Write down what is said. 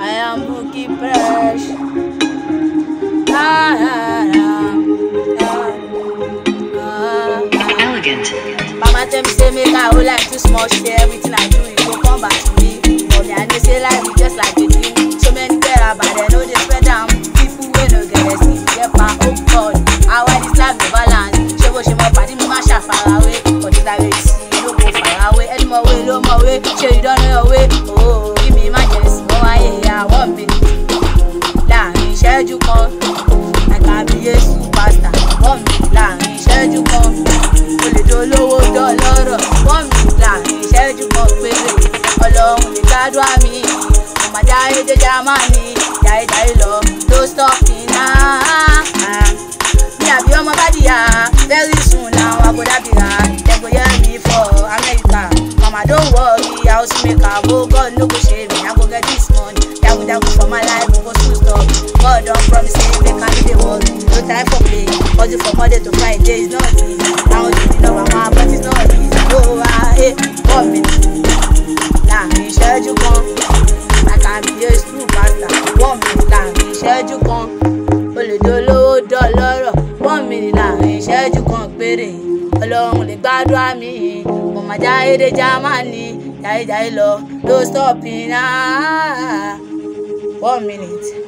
I am Bukky Fresh. Elegant. Mama tell me say make I hold like too small. She say everything I do it go come back to me. But me I know say life is just like a dream. So many better but they know they spread down. People wey no get a see get pa oh God. How I this life no balance. She more party me mash far away. But this life you see no go far away. Any more way, no more way. Sure you don't know your way. Oh, give me emergency. Oh I 1 minute. Láàrin ìṣẹ́jú kan, I can be a superstar. 1 minute láàrin ìṣẹ́jú kan, o lè dolówó dọ́lọ́rọ̀. 1 minute láàrin ìṣẹ́jú kan péré. Ọlọ́run lè gbàdúrà mi. Mo máa jáde dé Jámánì, jáde lọ, don't stop me now. Mi àbí ọmọ Bádìyà, very soon now I go dábìrà. Dem go hear me for America. Mama don't worry, I also make am. Oh God no go shame me, I go get this money. Dagu for my life, no go to stop. God don't promise me, make I need the world. No time for play, hustle from Monday to Friday, it's not easy. Now you know my but it's not easy. Oh, hey, 1 minute. Láàrin ìṣẹ́jú kan, I can be a superstar. 1 minute láàrin ìṣẹ́jú kan, o lè dolówó dọ́lọ́rọ̀. 1 minute láàrin ìṣẹ́jú kan péré. Ọlọ́run lè gbàdúrà mi. Mo máa jáde dé Jámánì, jáde lọ, don't stop me now. 1 minute.